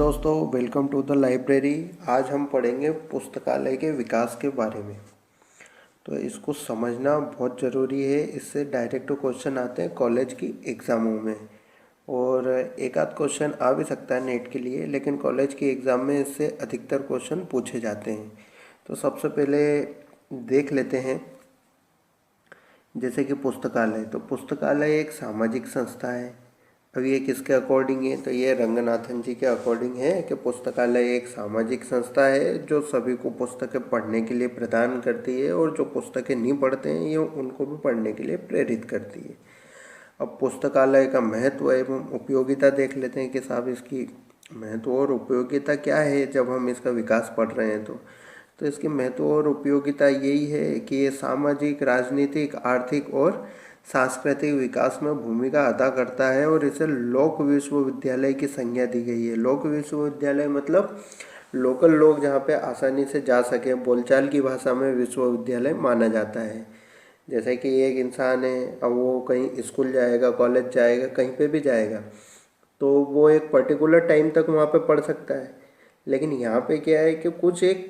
दोस्तों, welcome to the library. आज हम पढ़ेंगे पुस्तकालय के विकास के बारे में। तो इसको समझना बहुत ज़रूरी है। इससे डायरेक्ट क्वेश्चन आते हैं कॉलेज की एग्ज़ामों में, और एक आध क्वेश्चन आ भी सकता है नेट के लिए, लेकिन कॉलेज की एग्ज़ाम में इससे अधिकतर क्वेश्चन पूछे जाते हैं। तो सबसे पहले देख लेते हैं, जैसे कि पुस्तकालय। तो पुस्तकालय एक सामाजिक संस्था है। अब ये किसके अकॉर्डिंग है? तो ये रंगनाथन जी के अकॉर्डिंग है कि पुस्तकालय एक सामाजिक संस्था है जो सभी को पुस्तकें पढ़ने के लिए प्रदान करती है, और जो पुस्तकें नहीं पढ़ते हैं ये उनको भी पढ़ने के लिए प्रेरित करती है। अब पुस्तकालय का महत्व एवं उपयोगिता देख लेते हैं कि साहब इसकी महत्व और उपयोगिता क्या है जब हम इसका विकास पढ़ रहे हैं। तो इसकी महत्व और उपयोगिता यही है कि ये सामाजिक, राजनीतिक, आर्थिक और सांस्कृतिक विकास में भूमिका अदा करता है, और इसे लोक विश्वविद्यालय की संज्ञा दी गई है। लोक विश्वविद्यालय मतलब लोकल लोग जहाँ पे आसानी से जा सके, बोलचाल की भाषा में विश्वविद्यालय माना जाता है। जैसे कि एक इंसान है, अब वो कहीं स्कूल जाएगा, कॉलेज जाएगा, कहीं पे भी जाएगा, तो वो एक पर्टिकुलर टाइम तक वहाँ पे पढ़ सकता है। लेकिन यहाँ पे क्या है कि कुछ एक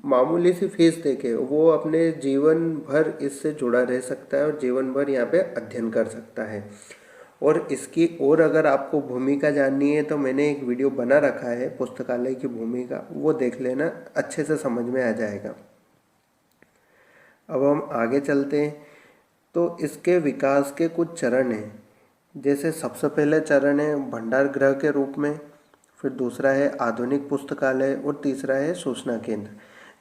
मामूली सी फीस देके वो अपने जीवन भर इससे जुड़ा रह सकता है और जीवन भर यहाँ पे अध्ययन कर सकता है। और इसकी और अगर आपको भूमिका जाननी है तो मैंने एक वीडियो बना रखा है पुस्तकालय की भूमिका, वो देख लेना, अच्छे से समझ में आ जाएगा। अब हम आगे चलते हैं। तो इसके विकास के कुछ चरण हैं। जैसे सबसे पहले चरण है भंडार गृह के रूप में, फिर दूसरा है आधुनिक पुस्तकालय, और तीसरा है सूचना केंद्र।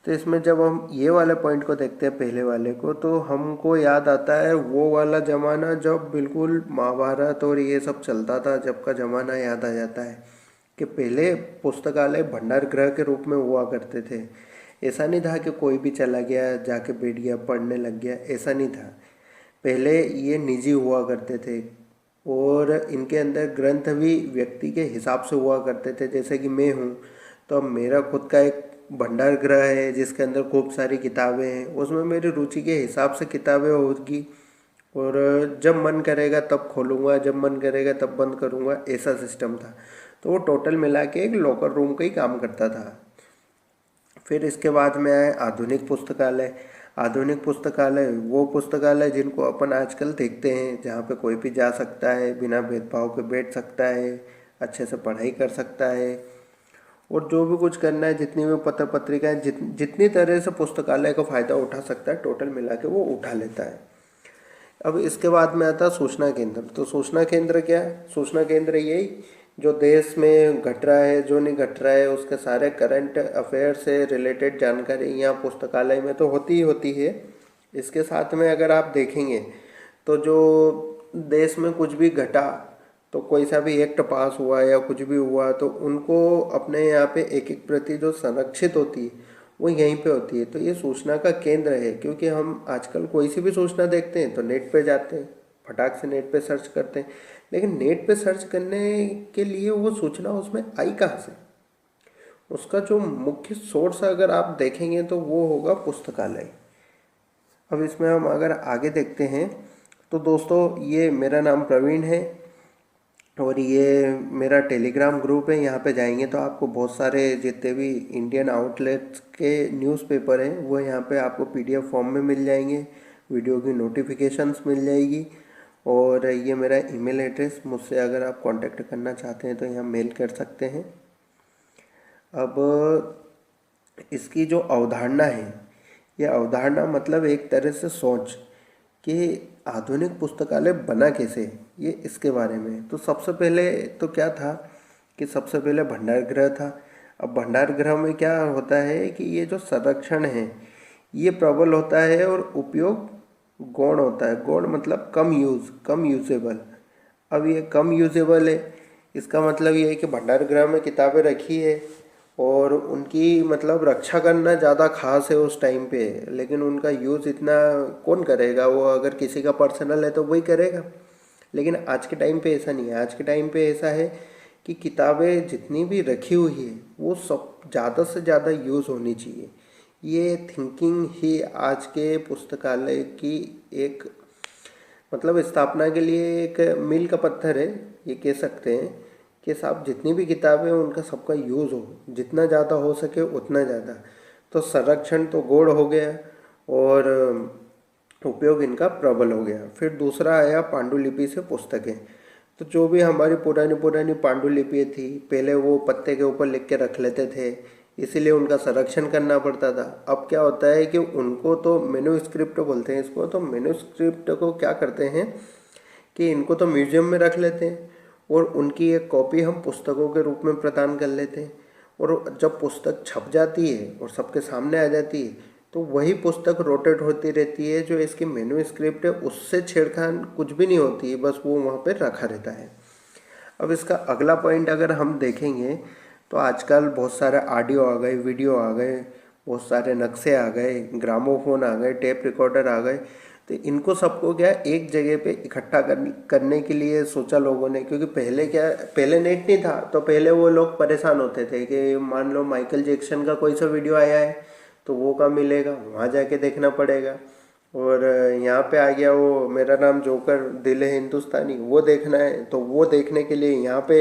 तो इसमें जब हम ये वाले पॉइंट को देखते हैं, पहले वाले को, तो हमको याद आता है वो वाला ज़माना जब बिल्कुल महाभारत और ये सब चलता था, जब का ज़माना याद आ जाता है कि पहले पुस्तकालय भंडार गृह के रूप में हुआ करते थे। ऐसा नहीं था कि कोई भी चला गया जाके बैठ गया पढ़ने लग गया, ऐसा नहीं था। पहले ये निजी हुआ करते थे, और इनके अंदर ग्रंथ भी व्यक्ति के हिसाब से हुआ करते थे। जैसे कि मैं हूँ, तो अब मेरा खुद का एक भंडार गृह है जिसके अंदर खूब सारी किताबें हैं, उसमें मेरी रुचि के हिसाब से किताबें होगी, और जब मन करेगा तब खोलूँगा, जब मन करेगा तब बंद करूँगा, ऐसा सिस्टम था। तो वो टोटल मिला के एक लॉकर रूम का ही काम करता था। फिर इसके बाद में आए आधुनिक पुस्तकालय। आधुनिक पुस्तकालय वो पुस्तकालय जिनको अपन आजकल देखते हैं, जहाँ पे कोई भी जा सकता है, बिना भेदभाव के बैठ सकता है, अच्छे से पढ़ाई कर सकता है, और जो भी कुछ करना है, जितनी भी पत्र पत्रिकाएँ, जितनी तरह से पुस्तकालय का फ़ायदा उठा सकता है, टोटल मिला के वो उठा लेता है। अब इसके बाद में आता है सूचना केंद्र। तो सूचना केंद्र क्या है? सूचना केंद्र यही जो देश में घट रहा है, जो नहीं घट रहा है, उसके सारे करंट अफेयर से रिलेटेड जानकारी यहाँ पुस्तकालय में तो होती ही होती है। इसके साथ में अगर आप देखेंगे तो जो देश में कुछ भी घटा, तो कोई सा भी एक्ट पास हुआ या कुछ भी हुआ, तो उनको अपने यहाँ पे एक एक प्रति जो संरक्षित होती है वो यहीं पे होती है। तो ये सूचना का केंद्र है, क्योंकि हम आजकल कोई सी भी सूचना देखते हैं तो नेट पे जाते हैं, फटाक से नेट पे सर्च करते हैं। लेकिन नेट पे सर्च करने के लिए वो सूचना उसमें आई कहाँ से? उसका जो मुख्य सोर्स अगर आप देखेंगे तो वो होगा पुस्तकालय। अब इसमें हम अगर आगे देखते हैं तो दोस्तों, ये मेरा नाम प्रवीण है, और ये मेरा टेलीग्राम ग्रुप है। यहाँ पे जाएंगे तो आपको बहुत सारे जितने भी इंडियन आउटलेट्स के न्यूज़पेपर हैं वो यहाँ पे आपको पीडीएफ फॉर्म में मिल जाएंगे, वीडियो की नोटिफिकेशंस मिल जाएगी, और ये मेरा ईमेल एड्रेस, मुझसे अगर आप कांटेक्ट करना चाहते हैं तो यहाँ मेल कर सकते हैं। अब इसकी जो अवधारणा है, ये अवधारणा मतलब एक तरह से सोच कि आधुनिक पुस्तकालय बना कैसे, ये इसके बारे में। तो सबसे पहले तो क्या था कि सबसे पहले भंडार गृह था। अब भंडार गृह में क्या होता है कि ये जो संरक्षण है ये प्रबल होता है, और उपयोग गौण होता है। गौण मतलब कम यूजेबल। अब ये कम यूजेबल है, इसका मतलब ये है कि भंडार गृह में किताबें रखी है और उनकी मतलब रक्षा करना ज़्यादा खास है उस टाइम पे, लेकिन उनका यूज़ इतना कौन करेगा? वो अगर किसी का पर्सनल है तो वही करेगा। लेकिन आज के टाइम पे ऐसा नहीं है। आज के टाइम पे ऐसा है कि किताबें जितनी भी रखी हुई है वो सब ज़्यादा से ज़्यादा यूज़ होनी चाहिए। ये थिंकिंग ही आज के पुस्तकालय की एक मतलब स्थापना के लिए एक मील का पत्थर है, ये कह सकते हैं कि साहब जितनी भी किताबें हैं उनका सबका यूज़ हो, जितना ज़्यादा हो सके उतना ज़्यादा। तो संरक्षण तो गौण हो गया और उपयोग इनका प्रबल हो गया। फिर दूसरा आया पांडुलिपि से पुस्तकें। तो जो भी हमारी पुरानी पुरानी पांडुलिपि थी, पहले वो पत्ते के ऊपर लिख के रख लेते थे, इसीलिए उनका संरक्षण करना पड़ता था। अब क्या होता है कि उनको तो मेन्यूस्क्रिप्ट बोलते हैं इसको, तो मेन्यूस्क्रिप्ट को क्या करते हैं कि इनको तो म्यूजियम में रख लेते हैं और उनकी एक कॉपी हम पुस्तकों के रूप में प्रदान कर लेते हैं। और जब पुस्तक छप जाती है और सबके सामने आ जाती है तो वही पुस्तक रोटेट होती रहती है, जो इसकी मेन्यूस्क्रिप्ट है उससे छेड़खान कुछ भी नहीं होती है, बस वो वहाँ पे रखा रहता है। अब इसका अगला पॉइंट अगर हम देखेंगे तो आजकल बहुत सारे ऑडियो आ गए, वीडियो आ गए, बहुत सारे नक्शे आ गए, ग्रामोफोन आ गए, टेप रिकॉर्डर आ गए। तो इनको सबको क्या एक जगह पे इकट्ठा करने के लिए सोचा लोगों ने, क्योंकि पहले नेट नहीं था, तो पहले वो लोग परेशान होते थे कि मान लो माइकल जैक्सन का कोई सा वीडियो आया है तो वो कहाँ मिलेगा, वहाँ जाके देखना पड़ेगा। और यहाँ पे आ गया वो मेरा नाम जोकर दिल है हिंदुस्तानी, वो देखना है, तो वो देखने के लिए यहाँ पे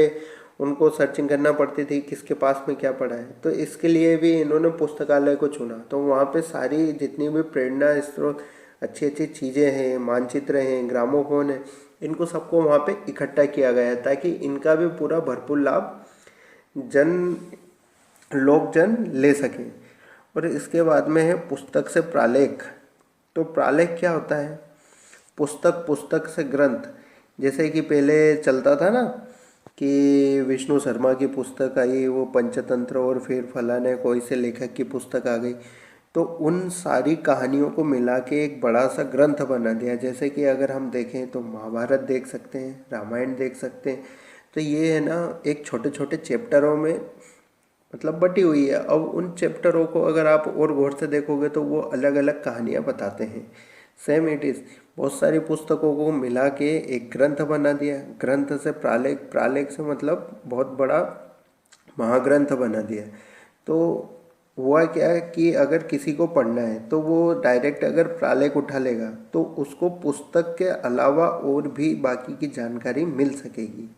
उनको सर्चिंग करना पड़ती थी किसके पास में क्या पड़ा है। तो इसके लिए भी इन्होंने पुस्तकालय को चुना। तो वहाँ पे सारी जितनी भी प्रेरणा स्रोत, अच्छी अच्छी चीज़ें हैं, मानचित्र हैं, ग्रामोफोन है, इनको सबको वहाँ पे इकट्ठा किया गया है ताकि इनका भी पूरा भरपूर लाभ लोकजन ले सकें। और इसके बाद में है पुस्तक से प्रालेख। तो प्रालेख क्या होता है? पुस्तक से ग्रंथ। जैसे कि पहले चलता था ना कि विष्णु शर्मा की पुस्तक आई, वो पंचतंत्र, और फिर फलाने कोई से लेखक की पुस्तक आ गई, तो उन सारी कहानियों को मिला के एक बड़ा सा ग्रंथ बना दिया। जैसे कि अगर हम देखें तो महाभारत देख सकते हैं, रामायण देख सकते हैं। तो ये है ना एक छोटे छोटे चैप्टरों में मतलब बटी हुई है। अब उन चैप्टरों को अगर आप और गौर से देखोगे तो वो अलग अलग कहानियाँ बताते हैं। सेम इट इज़ बहुत सारी पुस्तकों को मिला के एक ग्रंथ बना दिया। ग्रंथ से प्रालेख, प्रालेख से मतलब बहुत बड़ा महाग्रंथ बना दिया। तो हुआ क्या है कि अगर किसी को पढ़ना है तो वो डायरेक्ट अगर प्रालेख उठा लेगा तो उसको पुस्तक के अलावा और भी बाकी की जानकारी मिल सकेगी।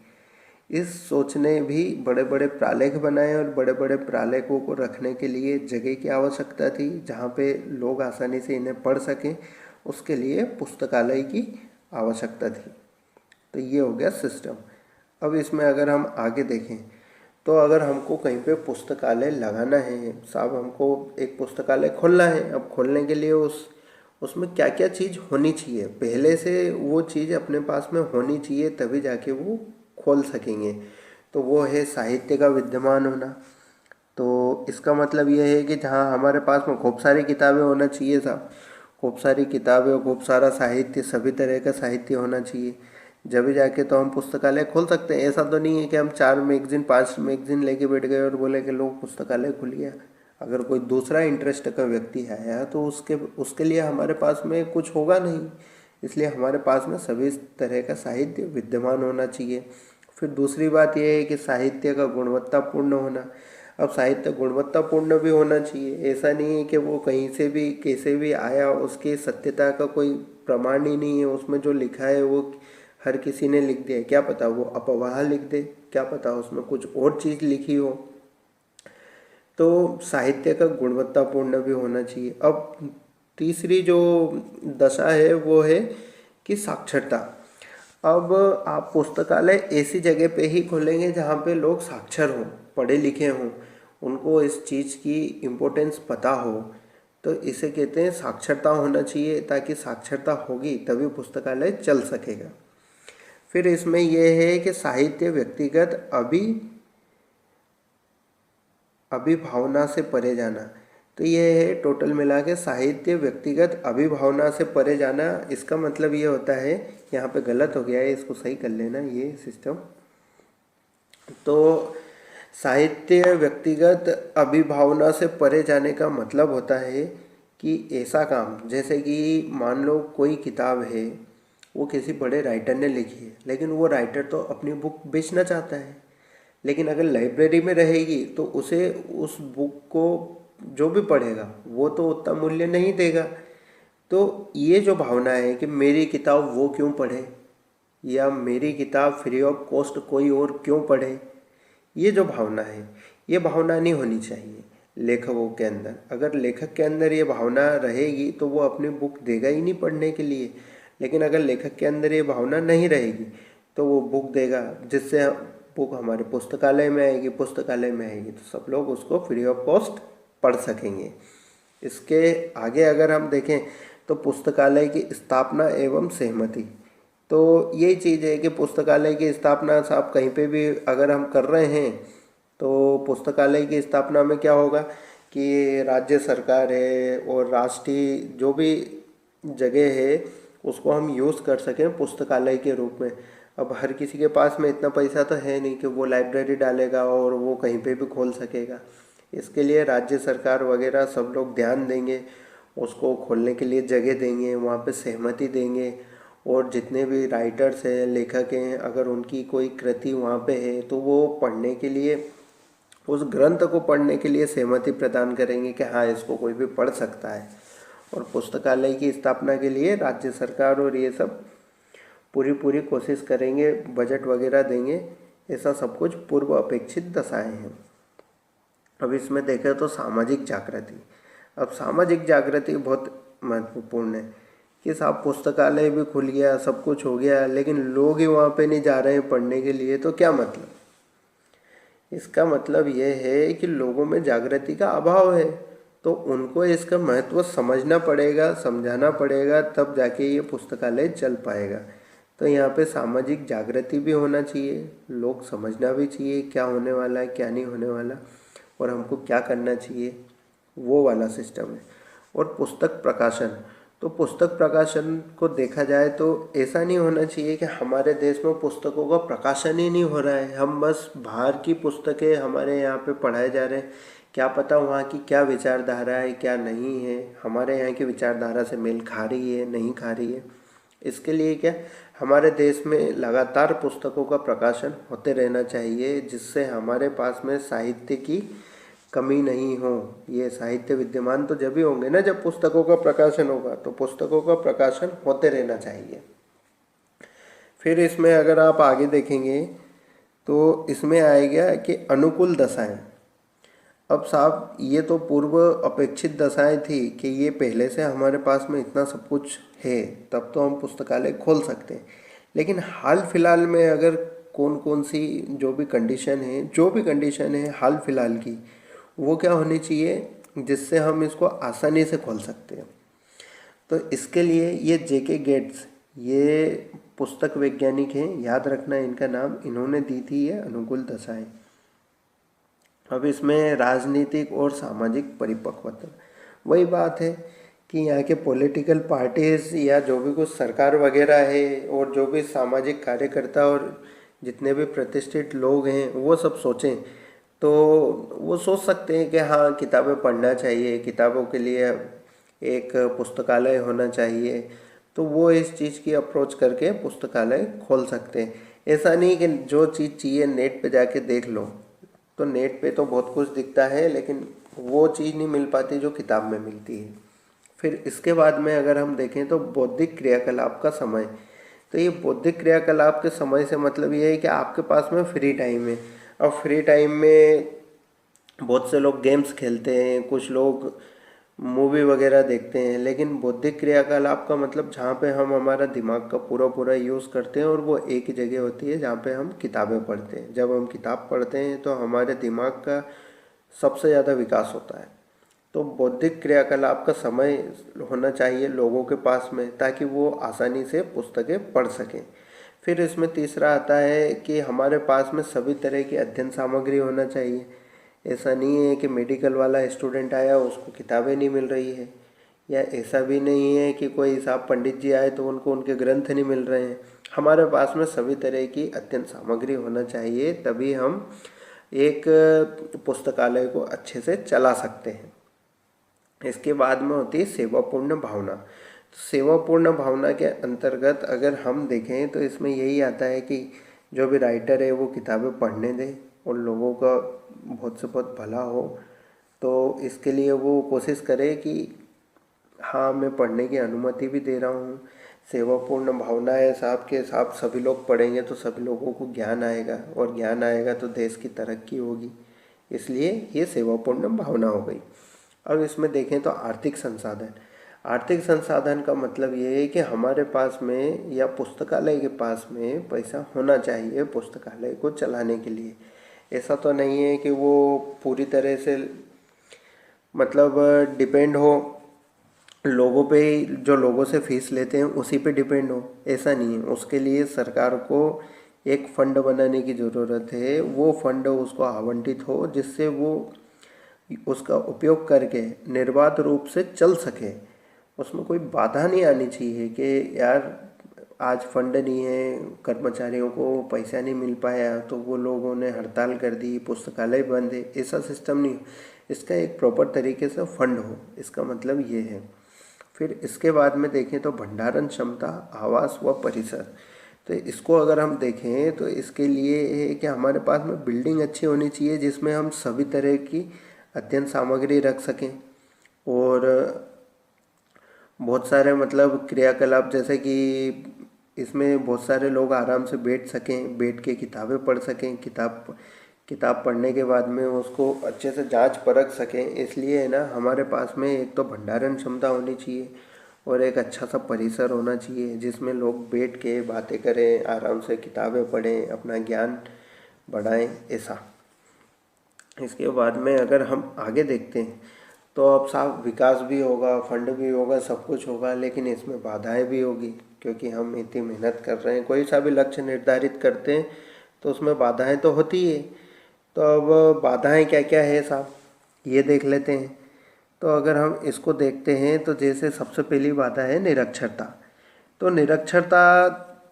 इस सोच ने भी बड़े बड़े प्रालेख बनाए और बड़े बड़े प्रालेखों को रखने के लिए जगह की आवश्यकता थी जहाँ पे लोग आसानी से इन्हें पढ़ सकें, उसके लिए पुस्तकालय की आवश्यकता थी। तो ये हो गया सिस्टम। अब इसमें अगर हम आगे देखें तो अगर हमको कहीं पे पुस्तकालय लगाना है, साहब हमको एक पुस्तकालय खोलना है, अब खोलने के लिए उसमें क्या क्या चीज़ होनी चाहिए, पहले से वो चीज़ अपने पास में होनी चाहिए तभी जाके वो खोल सकेंगे। तो वो है साहित्य का विद्यमान होना। तो इसका मतलब ये है कि जहाँ हमारे पास में खूब सारी किताबें होना चाहिए साहब, खूब सारी किताबें और खूब सारा साहित्य, सभी तरह का साहित्य होना चाहिए, जब भी जाके तो हम पुस्तकालय खोल सकते हैं। ऐसा तो नहीं है कि हम 4 मैगजीन 5 मैगजीन लेके बैठ गए और बोले कि लोग पुस्तकालय खुल गया। अगर कोई दूसरा इंटरेस्ट का व्यक्ति आया तो उसके लिए हमारे पास में कुछ होगा नहीं, इसलिए हमारे पास में सभी तरह का साहित्य विद्यमान होना चाहिए। फिर दूसरी बात यह है कि साहित्य का गुणवत्तापूर्ण होना। अब साहित्य गुणवत्तापूर्ण भी होना चाहिए, ऐसा नहीं है कि वो कहीं से भी कैसे भी आया, उसकी सत्यता का कोई प्रमाण ही नहीं है। उसमें जो लिखा है वो हर किसी ने लिख दिया, क्या पता वो अपवाह लिख दे, क्या पता उसमें कुछ और चीज़ लिखी हो। तो साहित्य का गुणवत्तापूर्ण भी होना चाहिए। अब तीसरी जो दशा है वो है कि साक्षरता। अब आप पुस्तकालय ऐसी जगह पे ही खोलेंगे जहाँ पे लोग साक्षर हों, पढ़े लिखे हों, उनको इस चीज़ की इम्पोर्टेंस पता हो। तो इसे कहते हैं साक्षरता होना चाहिए, ताकि साक्षरता होगी तभी पुस्तकालय चल सकेगा। फिर इसमें यह है कि साहित्य व्यक्तिगत अभिभावना से परे जाना। तो ये है टोटल मिला के साहित्य व्यक्तिगत अभिभावना से परे जाना। इसका मतलब ये होता है, यहाँ पे गलत हो गया है, इसको सही कर लेना ये सिस्टम। तो साहित्य व्यक्तिगत अभिभावना से परे जाने का मतलब होता है कि ऐसा काम, जैसे कि मान लो कोई किताब है, वो किसी बड़े राइटर ने लिखी है, लेकिन वो राइटर तो अपनी बुक बेचना चाहता है, लेकिन अगर लाइब्रेरी में रहेगी तो उसे उस बुक को जो भी पढ़ेगा वो तो उतना मूल्य नहीं देगा। तो ये जो भावना है कि मेरी किताब वो क्यों पढ़े, या मेरी किताब फ्री ऑफ कॉस्ट कोई और क्यों पढ़े, ये जो भावना है, ये भावना नहीं होनी चाहिए लेखकों के अंदर। अगर लेखक के अंदर ये भावना रहेगी तो वो अपनी बुक देगा ही नहीं पढ़ने के लिए। लेकिन अगर लेखक के अंदर ये भावना नहीं रहेगी तो वो बुक देगा, जिससे बुक हमारे पुस्तकालय में आएगी, पुस्तकालय में आएगी तो सब लोग उसको फ्री ऑफ कॉस्ट पढ़ सकेंगे। इसके आगे अगर हम देखें तो पुस्तकालय की स्थापना एवं सहमति, तो यही चीज़ है कि पुस्तकालय की स्थापना साहब कहीं पे भी अगर हम कर रहे हैं तो पुस्तकालय की स्थापना में क्या होगा कि राज्य सरकार है और राष्ट्रीय जो भी जगह है उसको हम यूज़ कर सकें पुस्तकालय के रूप में। अब हर किसी के पास में इतना पैसा तो है नहीं कि वो लाइब्रेरी डालेगा और वो कहीं पे भी खोल सकेगा। इसके लिए राज्य सरकार वगैरह सब लोग ध्यान देंगे, उसको खोलने के लिए जगह देंगे, वहाँ पे सहमति देंगे। और जितने भी राइटर्स हैं, लेखक हैं, अगर उनकी कोई कृति वहाँ पे है तो वो पढ़ने के लिए, उस ग्रंथ को पढ़ने के लिए सहमति प्रदान करेंगे कि हाँ इसको कोई भी पढ़ सकता है। और पुस्तकालय की स्थापना के लिए राज्य सरकार और ये सब पूरी कोशिश करेंगे, बजट वगैरह देंगे। ऐसा सब कुछ पूर्व अपेक्षित दशाएं हैं। अब इसमें देखें तो सामाजिक जागृति। अब सामाजिक जागृति बहुत महत्वपूर्ण है कि साहब पुस्तकालय भी खुल गया, सब कुछ हो गया, लेकिन लोग ही वहाँ पे नहीं जा रहे हैं पढ़ने के लिए, तो क्या मतलब? इसका मतलब ये है कि लोगों में जागृति का अभाव है, तो उनको इसका महत्व समझना पड़ेगा, समझाना पड़ेगा, तब जाके ये पुस्तकालय चल पाएगा। तो यहाँ पे सामाजिक जागृति भी होना चाहिए, लोग समझना भी चाहिए क्या होने वाला है, क्या नहीं होने वाला, और हमको क्या करना चाहिए, वो वाला सिस्टम है। और पुस्तक प्रकाशन, तो पुस्तक प्रकाशन को देखा जाए तो ऐसा नहीं होना चाहिए कि हमारे देश में पुस्तकों का प्रकाशन ही नहीं हो रहा है, हम बस बाहर की पुस्तकें हमारे यहाँ पे पढ़ाए जा रहे हैं। क्या पता वहाँ की क्या विचारधारा है, क्या नहीं है, हमारे यहाँ की विचारधारा से मेल खा रही है, नहीं खा रही है। इसके लिए क्या, हमारे देश में लगातार पुस्तकों का प्रकाशन होते रहना चाहिए, जिससे हमारे पास में साहित्य की कमी नहीं हो। ये साहित्य विद्यमान तो जब ही होंगे ना जब पुस्तकों का प्रकाशन होगा, तो पुस्तकों का प्रकाशन होते रहना चाहिए। फिर इसमें अगर आप आगे देखेंगे तो इसमें आएगा कि अनुकूल दशाएं। अब साहब ये तो पूर्व अपेक्षित दशाएं थी कि ये पहले से हमारे पास में इतना सब कुछ है, तब तो हम पुस्तकालय खोल सकते हैं। लेकिन हाल फिलहाल में अगर कौन कौन सी जो भी कंडीशन है हाल फिलहाल की, वो क्या होनी चाहिए जिससे हम इसको आसानी से खोल सकते हैं। तो इसके लिए ये जेके गेट्स, ये पुस्तक वैज्ञानिक हैं, याद रखना इनका नाम, इन्होंने दी थी ये अनुकूल दशाएं। अब इसमें राजनीतिक और सामाजिक परिपक्वता, वही बात है कि यहाँ के पॉलिटिकल पार्टीज या जो भी कुछ सरकार वगैरह है और जो भी सामाजिक कार्यकर्ता और जितने भी प्रतिष्ठित लोग हैं वो सब सोचें, तो वो सोच सकते हैं कि हाँ किताबें पढ़ना चाहिए, किताबों के लिए एक पुस्तकालय होना चाहिए, तो वो इस चीज़ की अप्रोच करके पुस्तकालय खोल सकते हैं। ऐसा नहीं कि जो चीज़ चाहिए नेट पे जाके देख लो, तो नेट पे तो बहुत कुछ दिखता है लेकिन वो चीज़ नहीं मिल पाती जो किताब में मिलती है। फिर इसके बाद में अगर हम देखें तो बौद्धिक क्रियाकलाप का समय, तो ये बौद्धिक क्रियाकलाप के समय से मतलब ये है कि आपके पास में फ्री टाइम है। अब फ्री टाइम में बहुत से लोग गेम्स खेलते हैं, कुछ लोग मूवी वगैरह देखते हैं, लेकिन बौद्धिक क्रियाकलाप का मतलब जहाँ पे हम हमारा दिमाग का पूरा यूज़ करते हैं, और वो एक ही जगह होती है जहाँ पे हम किताबें पढ़ते हैं। जब हम किताब पढ़ते हैं तो हमारे दिमाग का सबसे ज़्यादा विकास होता है। तो बौद्धिक क्रियाकलाप का समय होना चाहिए लोगों के पास में, ताकि वो आसानी से पुस्तकें पढ़ सकें। फिर इसमें तीसरा आता है कि हमारे पास में सभी तरह की अध्ययन सामग्री होना चाहिए। ऐसा नहीं है कि मेडिकल वाला स्टूडेंट आया उसको किताबें नहीं मिल रही है, या ऐसा भी नहीं है कि कोई साहब पंडित जी आए तो उनको उनके ग्रंथ नहीं मिल रहे हैं। हमारे पास में सभी तरह की अध्ययन सामग्री होना चाहिए, तभी हम एक पुस्तकालय को अच्छे से चला सकते हैं। इसके बाद में होती है सेवापूर्ण भावना। तो सेवापूर्ण भावना के अंतर्गत अगर हम देखें तो इसमें यही आता है कि जो भी राइटर है वो किताबें पढ़ने दे और लोगों का बहुत से बहुत भला हो। तो इसके लिए वो कोशिश करे कि हाँ मैं पढ़ने की अनुमति भी दे रहा हूँ, सेवापूर्ण भावना है साहब के साहब सभी लोग पढ़ेंगे तो सभी लोगों को ज्ञान आएगा, और ज्ञान आएगा तो देश की तरक्की होगी, इसलिए ये सेवापूर्ण भावना हो गई। अब इसमें देखें तो आर्थिक संसाधन। आर्थिक संसाधन का मतलब ये है कि हमारे पास में या पुस्तकालय के पास में पैसा होना चाहिए पुस्तकालय को चलाने के लिए। ऐसा तो नहीं है कि वो पूरी तरह से मतलब डिपेंड हो लोगों पे ही, जो लोगों से फीस लेते हैं उसी पे डिपेंड हो, ऐसा नहीं है। उसके लिए सरकार को एक फंड बनाने की ज़रूरत है, वो फंड उसको आवंटित हो जिससे वो उसका उपयोग करके निर्बाध रूप से चल सके। उसमें कोई बाधा नहीं आनी चाहिए कि यार आज फंड नहीं है, कर्मचारियों को पैसा नहीं मिल पाया तो वो लोगों ने हड़ताल कर दी, पुस्तकालय बंद है, ऐसा सिस्टम नहीं हो। इसका एक प्रॉपर तरीके से फंड हो, इसका मतलब ये है। फिर इसके बाद में देखें तो भंडारण क्षमता, आवास व परिसर। तो इसको अगर हम देखें तो इसके लिए है कि हमारे पास में बिल्डिंग अच्छी होनी चाहिए जिसमें हम सभी तरह की अध्ययन सामग्री रख सकें, और बहुत सारे मतलब क्रियाकलाप जैसे कि इसमें बहुत सारे लोग आराम से बैठ सकें, बैठ के किताबें पढ़ सकें, किताब पढ़ने के बाद में उसको अच्छे से जांच परख सकें। इसलिए है ना हमारे पास में एक तो भंडारण क्षमता होनी चाहिए और एक अच्छा सा परिसर होना चाहिए जिसमें लोग बैठ के बातें करें, आराम से किताबें पढ़ें, अपना ज्ञान बढ़ाएं, ऐसा। इसके बाद में अगर हम आगे देखते हैं तो अब साहब विकास भी होगा, फंड भी होगा, सब कुछ होगा, लेकिन इसमें बाधाएं भी होगी क्योंकि हम इतनी मेहनत कर रहे हैं। कोई सा भी लक्ष्य निर्धारित करते हैं तो उसमें बाधाएं तो होती है। तो अब बाधाएं क्या क्या है साहब, ये देख लेते हैं। तो अगर हम इसको देखते हैं तो जैसे सबसे पहली बाधा है निरक्षरता। तो निरक्षरता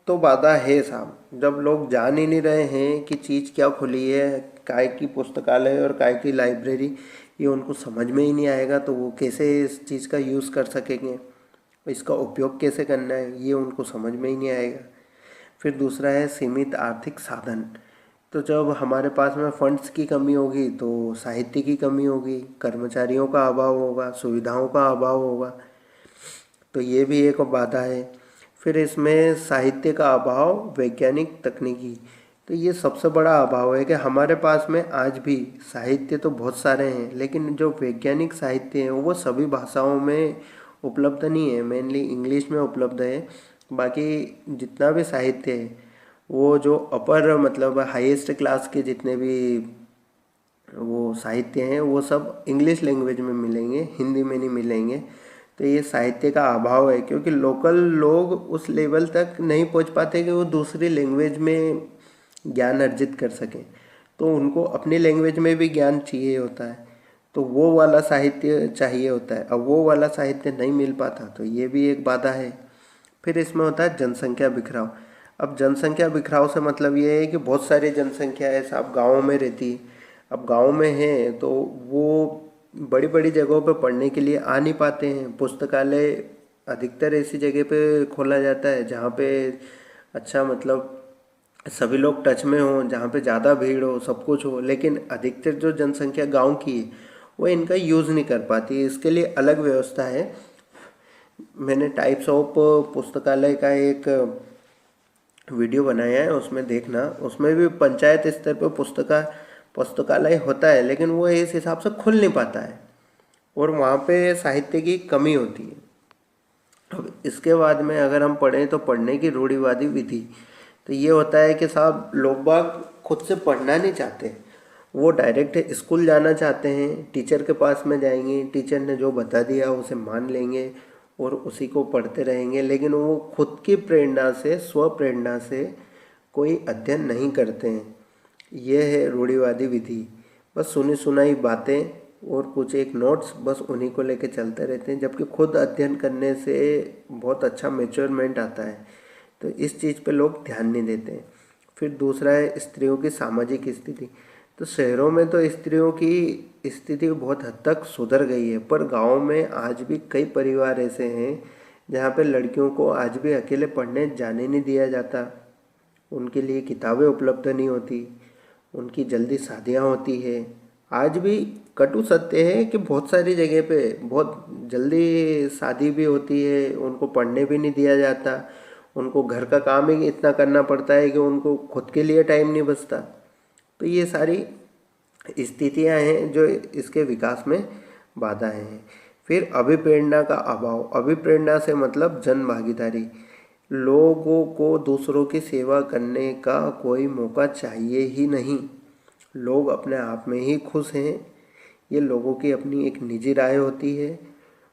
तो बाधा है साहब, जब लोग जान ही नहीं रहे हैं कि चीज़ क्या खुली है, काय की पुस्तकालय और काय की लाइब्रेरी, ये उनको समझ में ही नहीं आएगा तो वो कैसे इस चीज़ का यूज़ कर सकेंगे, इसका उपयोग कैसे करना है ये उनको समझ में ही नहीं आएगा। फिर दूसरा है सीमित आर्थिक साधन। तो जब हमारे पास में फंड्स की कमी होगी तो साहित्य की कमी होगी, कर्मचारियों का अभाव होगा, सुविधाओं का अभाव होगा, तो ये भी एक बाधा है। फिर इसमें साहित्य का अभाव, वैज्ञानिक तकनीकी, तो ये सबसे बड़ा अभाव है कि हमारे पास में आज भी साहित्य तो बहुत सारे हैं लेकिन जो वैज्ञानिक साहित्य हैं वो सभी भाषाओं में उपलब्ध नहीं है, मेनली इंग्लिश में उपलब्ध है। बाकी जितना भी साहित्य है वो जो अपर मतलब हाईएस्ट क्लास के जितने भी वो साहित्य हैं वो सब इंग्लिश लैंग्वेज में मिलेंगे, हिंदी में नहीं मिलेंगे। तो ये साहित्य का अभाव है क्योंकि लोकल लोग उस लेवल तक नहीं पहुंच पाते कि वो दूसरी लैंग्वेज में ज्ञान अर्जित कर सकें, तो उनको अपनी लैंग्वेज में भी ज्ञान चाहिए होता है, तो वो वाला साहित्य चाहिए होता है। अब वो वाला साहित्य नहीं मिल पाता तो ये भी एक बाधा है। फिर इसमें होता है जनसंख्या बिखराव। अब जनसंख्या बिखराव से मतलब ये है कि बहुत सारी जनसंख्या है साहब गाँव में रहती है। अब गांव में हैं तो वो बड़ी बड़ी जगहों पे पढ़ने के लिए आ नहीं पाते हैं। पुस्तकालय अधिकतर ऐसी जगह पे खोला जाता है जहाँ पे अच्छा मतलब सभी लोग टच में हों, जहाँ पे ज़्यादा भीड़ हो, सब कुछ हो, लेकिन अधिकतर जो जनसंख्या गांव की है वो इनका यूज़ नहीं कर पाती। इसके लिए अलग व्यवस्था है। मैंने टाइप्स ऑफ पुस्तकालय का एक वीडियो बनाया है, उसमें देखना, उसमें भी पंचायत स्तर पर पुस्तकालय होता है लेकिन वो इस हिसाब से खुल नहीं पाता है और वहाँ पे साहित्य की कमी होती है। अब इसके बाद में अगर हम पढ़ें तो पढ़ने की रूढ़िवादी विधि, तो ये होता है कि साहब लोग बाग खुद से पढ़ना नहीं चाहते, वो डायरेक्ट स्कूल जाना चाहते हैं, टीचर के पास में जाएंगे, टीचर ने जो बता दिया उसे मान लेंगे और उसी को पढ़ते रहेंगे, लेकिन वो खुद की प्रेरणा से, स्व प्रेरणा से कोई अध्ययन नहीं करते हैं। ये है रूढ़िवादी विधि, बस सुनी सुनाई बातें और कुछ एक नोट्स, बस उन्हीं को लेके चलते रहते हैं, जबकि खुद अध्ययन करने से बहुत अच्छा मैच्योरमेंट आता है। तो इस चीज़ पे लोग ध्यान नहीं देते हैं। फिर दूसरा है स्त्रियों की सामाजिक स्थिति। तो शहरों में तो स्त्रियों की स्थिति बहुत हद तक सुधर गई है, पर गाँव में आज भी कई परिवार ऐसे हैं जहाँ पे लड़कियों को आज भी अकेले पढ़ने जाने नहीं दिया जाता, उनके लिए किताबें उपलब्ध नहीं होती, उनकी जल्दी शादियाँ होती है। आज भी कटु सत्य है कि बहुत सारी जगह पे बहुत जल्दी शादी भी होती है, उनको पढ़ने भी नहीं दिया जाता, उनको घर का काम ही इतना करना पड़ता है कि उनको खुद के लिए टाइम नहीं बचता। तो ये सारी स्थितियां हैं जो इसके विकास में बाधाएं हैं। फिर अभिप्रेरणा का अभाव। अभिप्रेरणा से मतलब जन भागीदारी। लोगों को दूसरों की सेवा करने का कोई मौका चाहिए ही नहीं। लोग अपने आप में ही खुश हैं। ये लोगों की अपनी एक निजी राय होती है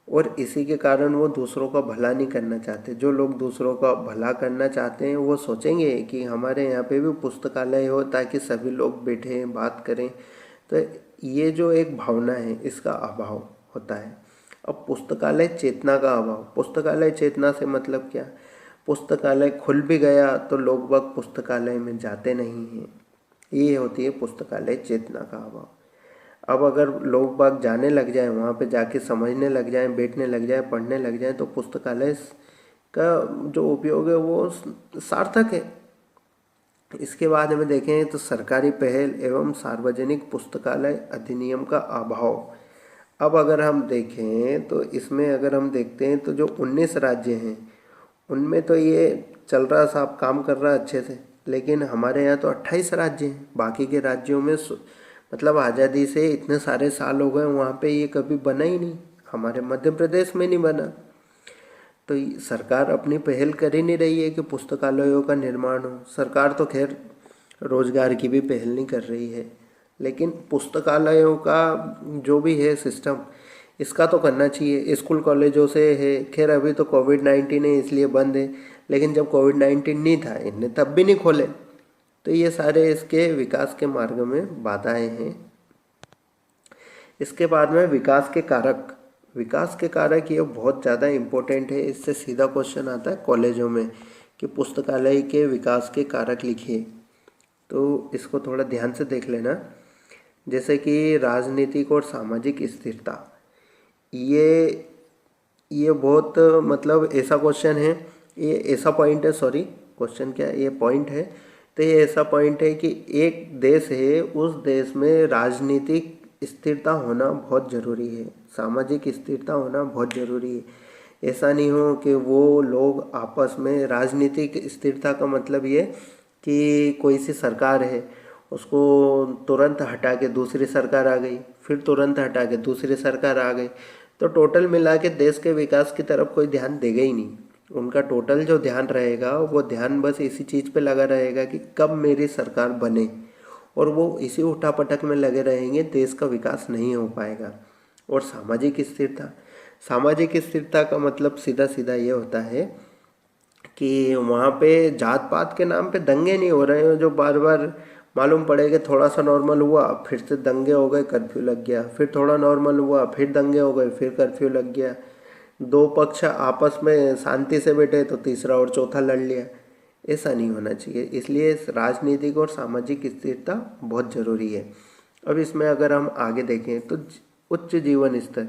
और इसी के कारण वो दूसरों का भला नहीं करना चाहते। जो लोग दूसरों का भला करना चाहते हैं वो सोचेंगे कि हमारे यहाँ पे भी पुस्तकालय हो ताकि सभी लोग बैठें बात करें। तो ये जो एक भावना है इसका अभाव होता है। अब पुस्तकालय चेतना का अभाव। पुस्तकालय चेतना से मतलब क्या? पुस्तकालय खुल भी गया तो लोग बाग पुस्तकालय में जाते नहीं हैं। ये होती है पुस्तकालय चेतना का अभाव। अब अगर लोग बाग जाने लग जाएं, वहाँ पे जाके समझने लग जाएं, बैठने लग जाएं, पढ़ने लग जाएं, तो पुस्तकालय का जो उपयोग है वो सार्थक है। इसके बाद में देखें तो सरकारी पहल एवं सार्वजनिक पुस्तकालय अधिनियम का अभाव। अब अगर हम देखें तो इसमें अगर हम देखते हैं तो जो 19 राज्य हैं उनमें तो ये चल रहा, साहब काम कर रहा अच्छे से, लेकिन हमारे यहाँ तो 28 राज्य हैं। बाकी के राज्यों में मतलब आज़ादी से इतने सारे साल हो गए, वहाँ पे ये कभी बना ही नहीं। हमारे मध्य प्रदेश में नहीं बना। तो सरकार अपनी पहल कर ही नहीं रही है कि पुस्तकालयों का निर्माण हो। सरकार तो खैर रोजगार की भी पहल नहीं कर रही है, लेकिन पुस्तकालयों का जो भी है सिस्टम, इसका तो करना चाहिए। स्कूल कॉलेजों से है, खैर अभी तो कोविड-19 है इसलिए बंद है, लेकिन जब कोविड-19 नहीं था इनने तब भी नहीं खोले। तो ये सारे इसके विकास के मार्ग में बाधाएं हैं। इसके बाद में विकास के कारक। विकास के कारक ये बहुत ज़्यादा इम्पोर्टेंट है। इससे सीधा क्वेश्चन आता है कॉलेजों में कि पुस्तकालय के विकास के कारक लिखिए। तो इसको थोड़ा ध्यान से देख लेना। जैसे कि राजनीतिक और सामाजिक स्थिरता, ये बहुत मतलब ऐसा क्वेश्चन है, ये ऐसा पॉइंट है, सॉरी क्वेश्चन क्या है, ये पॉइंट है। तो ये ऐसा पॉइंट है कि एक देश है, उस देश में राजनीतिक स्थिरता होना बहुत ज़रूरी है, सामाजिक स्थिरता होना बहुत ज़रूरी है। ऐसा नहीं हो कि वो लोग आपस में, राजनीतिक स्थिरता का मतलब ये कि कोई सी सरकार है उसको तुरंत हटा के दूसरी सरकार आ गई, फिर तुरंत हटा के दूसरी सरकार आ गई, तो टोटल मिला के देश के विकास की तरफ कोई ध्यान देगा ही नहीं। उनका टोटल जो ध्यान रहेगा वो ध्यान बस इसी चीज़ पे लगा रहेगा कि कब मेरी सरकार बने, और वो इसी उठापटक में लगे रहेंगे, देश का विकास नहीं हो पाएगा। और सामाजिक स्थिरता, सामाजिक स्थिरता का मतलब सीधा सीधा ये होता है कि वहाँ पे जात पात के नाम पे दंगे नहीं हो रहे हैं, जो बार बार मालूम पड़े कि थोड़ा सा नॉर्मल हुआ फिर से दंगे हो गए, कर्फ्यू लग गया, फिर थोड़ा नॉर्मल हुआ फिर दंगे हो गए, फिर कर्फ्यू लग गया। दो पक्ष आपस में शांति से बैठे तो तीसरा और चौथा लड़ लिया। ऐसा नहीं होना चाहिए। इसलिए राजनीतिक और सामाजिक स्थिरता बहुत ज़रूरी है। अब इसमें अगर हम आगे देखें तो उच्च जीवन स्तर,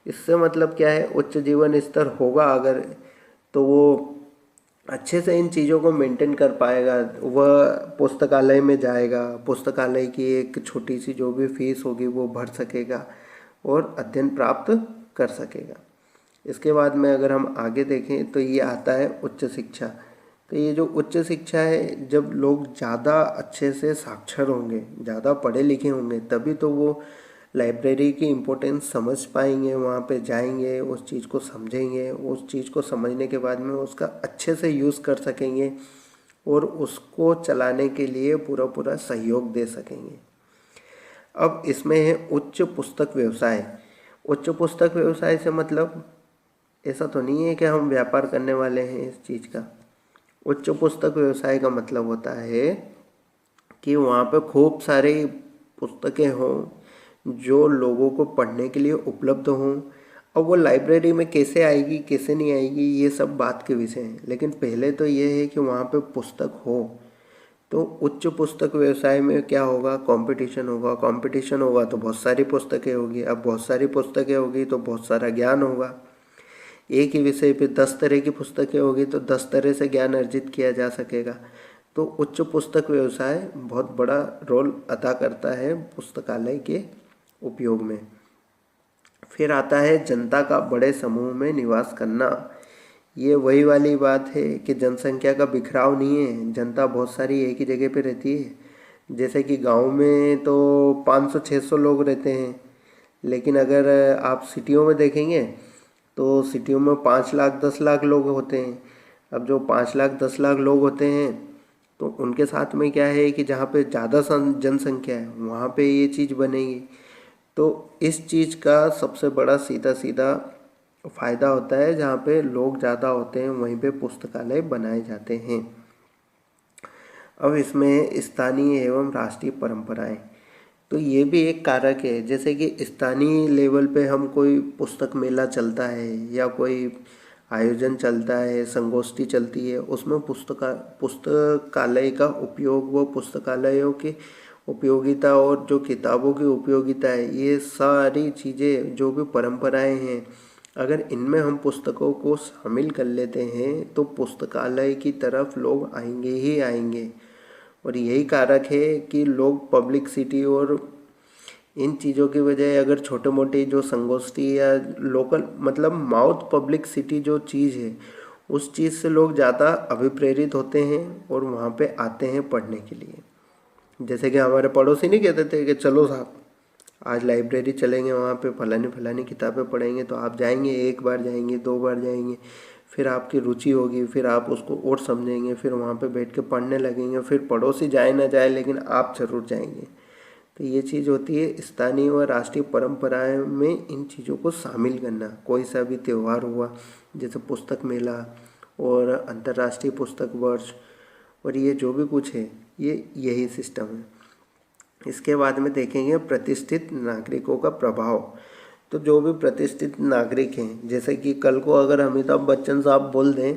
इससे मतलब क्या है? उच्च जीवन स्तर होगा अगर, तो वो अच्छे से इन चीज़ों को मेंटेन कर पाएगा। वह पुस्तकालय में जाएगा, पुस्तकालय की एक छोटी सी जो भी फीस होगी वो भर सकेगा और अध्ययन प्राप्त कर सकेगा। इसके बाद में अगर हम आगे देखें तो ये आता है उच्च शिक्षा। तो ये जो उच्च शिक्षा है, जब लोग ज़्यादा अच्छे से साक्षर होंगे, ज़्यादा पढ़े लिखे होंगे, तभी तो वो लाइब्रेरी की इम्पोर्टेंस समझ पाएंगे, वहाँ पे जाएंगे, उस चीज़ को समझेंगे, उस चीज़ को समझने के बाद में उसका अच्छे से यूज़ कर सकेंगे और उसको चलाने के लिए पूरा पूरा सहयोग दे सकेंगे। अब इसमें है उच्च पुस्तक व्यवसाय। उच्च पुस्तक व्यवसाय से मतलब ऐसा तो नहीं है कि हम व्यापार करने वाले हैं इस चीज़ का। उच्च पुस्तक व्यवसाय का मतलब होता है कि वहाँ पे खूब सारी पुस्तकें हों जो लोगों को पढ़ने के लिए उपलब्ध हों। अब वो लाइब्रेरी में कैसे आएगी कैसे नहीं आएगी ये सब बात के विषय हैं, लेकिन पहले तो ये है कि वहाँ पे पुस्तक हो। तो उच्च पुस्तक व्यवसाय में क्या होगा? कंपटीशन होगा। कंपटीशन होगा तो बहुत सारी पुस्तकें होगी। अब बहुत सारी पुस्तकें होगी तो बहुत सारा ज्ञान होगा। एक ही विषय पे 10 तरह की पुस्तकें होगी तो 10 तरह से ज्ञान अर्जित किया जा सकेगा। तो उच्च पुस्तक व्यवसाय बहुत बड़ा रोल अदा करता है पुस्तकालय के उपयोग में। फिर आता है जनता का बड़े समूह में निवास करना। ये वही वाली बात है कि जनसंख्या का बिखराव नहीं है, जनता बहुत सारी एक ही जगह पे रहती है। जैसे कि गांव में तो 500-600 लोग रहते हैं, लेकिन अगर आप सिटियों में देखेंगे तो सिटियों में 5 लाख 10 लाख लोग होते हैं। अब जो 5 लाख 10 लाख लोग होते हैं तो उनके साथ में क्या है कि जहाँ पे ज़्यादा जनसंख्या है वहाँ पे ये चीज़ बनेगी। तो इस चीज़ का सबसे बड़ा सीधा सीधा फ़ायदा होता है, जहाँ पे लोग ज़्यादा होते हैं वहीं पे पुस्तकालय बनाए जाते हैं। अब इसमें स्थानीय एवं राष्ट्रीय परंपराएं, तो ये भी एक कारक है। जैसे कि स्थानीय लेवल पे हम कोई पुस्तक मेला चलता है या कोई आयोजन चलता है, संगोष्ठी चलती है, उसमें पुस्तकालय का उपयोग, वो पुस्तकालयों की उपयोगिता और जो किताबों की उपयोगिता है, ये सारी चीज़ें जो भी परंपराएं हैं, अगर इनमें हम पुस्तकों को शामिल कर लेते हैं तो पुस्तकालय की तरफ लोग आएंगे ही आएंगे। और यही कारक है कि लोग पब्लिक सिटी और इन चीज़ों की बजाय अगर छोटे मोटी जो संगोष्ठी या लोकल मतलब माउथ पब्लिक सिटी जो चीज़ है, उस चीज़ से लोग ज़्यादा अभिप्रेरित होते हैं और वहाँ पे आते हैं पढ़ने के लिए। जैसे कि हमारे पड़ोसी नहीं कहते थे कि चलो साहब आज लाइब्रेरी चलेंगे, वहाँ पे फलानी फलानी किताबें पढ़ेंगे, तो आप जाएंगे, एक बार जाएंगे, 2 बार जाएंगे, फिर आपकी रुचि होगी, फिर आप उसको और समझेंगे, फिर वहाँ पे बैठ के पढ़ने लगेंगे, फिर पड़ोसी जाए ना जाए लेकिन आप ज़रूर जाएंगे। तो ये चीज़ होती है स्थानीय व राष्ट्रीय परंपराएं में इन चीज़ों को शामिल करना। कोई सा भी त्यौहार हुआ जैसे पुस्तक मेला और अंतर्राष्ट्रीय पुस्तक वर्ष, और ये जो भी कुछ है ये यही सिस्टम है। इसके बाद में देखेंगे प्रतिष्ठित नागरिकों का प्रभाव। तो जो भी प्रतिष्ठित नागरिक हैं, जैसे कि कल को अगर अमिताभ बच्चन साहब बोल दें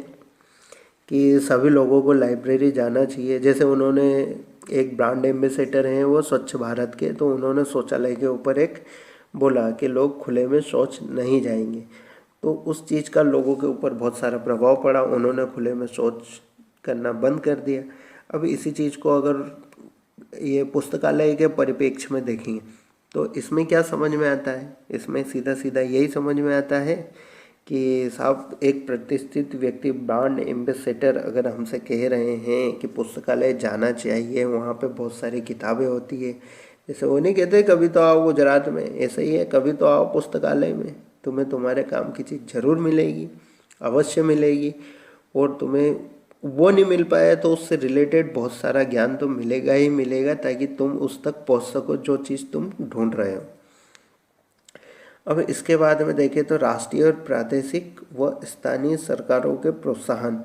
कि सभी लोगों को लाइब्रेरी जाना चाहिए, जैसे उन्होंने एक ब्रांड एम्बेसडर हैं वो स्वच्छ भारत के, तो उन्होंने शौचालय के ऊपर एक बोला कि लोग खुले में शौच नहीं जाएंगे, तो उस चीज़ का लोगों के ऊपर बहुत सारा प्रभाव पड़ा, उन्होंने खुले में शौच करना बंद कर दिया। अब इसी चीज़ को अगर ये पुस्तकालय के परिप्रेक्ष्य में देखेंगे तो इसमें क्या समझ में आता है, इसमें सीधा सीधा यही समझ में आता है कि साहब एक प्रतिष्ठित व्यक्ति ब्रांड एम्बेसडर अगर हमसे कह रहे हैं कि पुस्तकालय जाना चाहिए, वहाँ पे बहुत सारी किताबें होती है, जैसे वो नहीं कहते कभी तो आओ गुजरात में, ऐसा ही है कभी तो आओ पुस्तकालय में, तुम्हें तुम्हारे काम की चीज़ ज़रूर मिलेगी, अवश्य मिलेगी, और तुम्हें वो नहीं मिल पाया तो उससे रिलेटेड बहुत सारा ज्ञान तो मिलेगा ही मिलेगा, ताकि तुम उस तक पहुँच सको जो चीज़ तुम ढूंढ रहे हो। अब इसके बाद में देखें तो राष्ट्रीय और प्रादेशिक व स्थानीय सरकारों के प्रोत्साहन,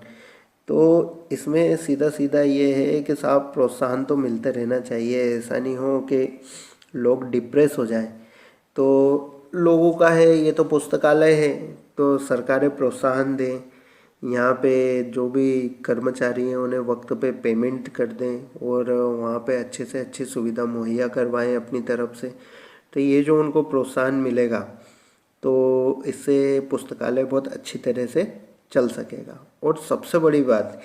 तो इसमें सीधा सीधा ये है कि साहब प्रोत्साहन तो मिलते रहना चाहिए, ऐसा नहीं हो कि लोग डिप्रेस हो जाएं। तो लोगों का है ये तो पुस्तकालय है तो सरकारें प्रोत्साहन दें, यहाँ पे जो भी कर्मचारी हैं उन्हें वक्त पे पेमेंट कर दें और वहाँ पे अच्छे से अच्छी सुविधा मुहैया करवाएं अपनी तरफ से। तो ये जो उनको प्रोत्साहन मिलेगा तो इससे पुस्तकालय बहुत अच्छी तरह से चल सकेगा। और सबसे बड़ी बात,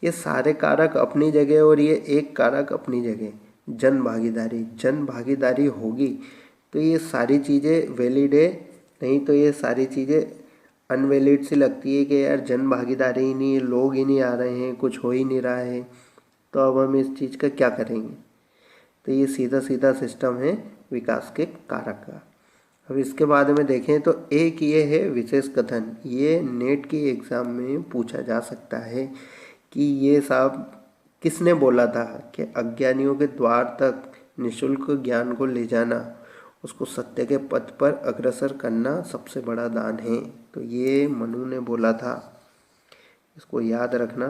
ये सारे कारक अपनी जगह और ये एक कारक अपनी जगह, जन भागीदारी होगी तो ये सारी चीज़ें वैलिड है, नहीं तो ये सारी चीज़ें अनवैलिड सी लगती है कि यार जन भागीदारी ही नहीं है, लोग ही नहीं आ रहे हैं, कुछ हो ही नहीं रहा है, तो अब हम इस चीज़ का क्या करेंगे। तो ये सीधा सीधा सिस्टम है विकास के कारक का। अब इसके बाद में देखें तो एक ये है विशेष कथन, ये नेट की एग्ज़ाम में पूछा जा सकता है कि ये साहब किसने बोला था कि अज्ञानियों के द्वार तक निःशुल्क ज्ञान को ले जाना, उसको सत्य के पथ पर अग्रसर करना सबसे बड़ा दान है। तो ये मनु ने बोला था, इसको याद रखना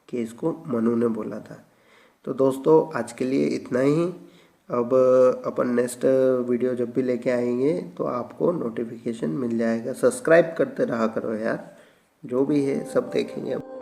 कि इसको मनु ने बोला था। तो दोस्तों आज के लिए इतना ही। अब अपन नेक्स्ट वीडियो जब भी लेके आएंगे तो आपको नोटिफिकेशन मिल जाएगा। सब्सक्राइब करते रहा करो यार, जो भी है सब देखेंगे अब।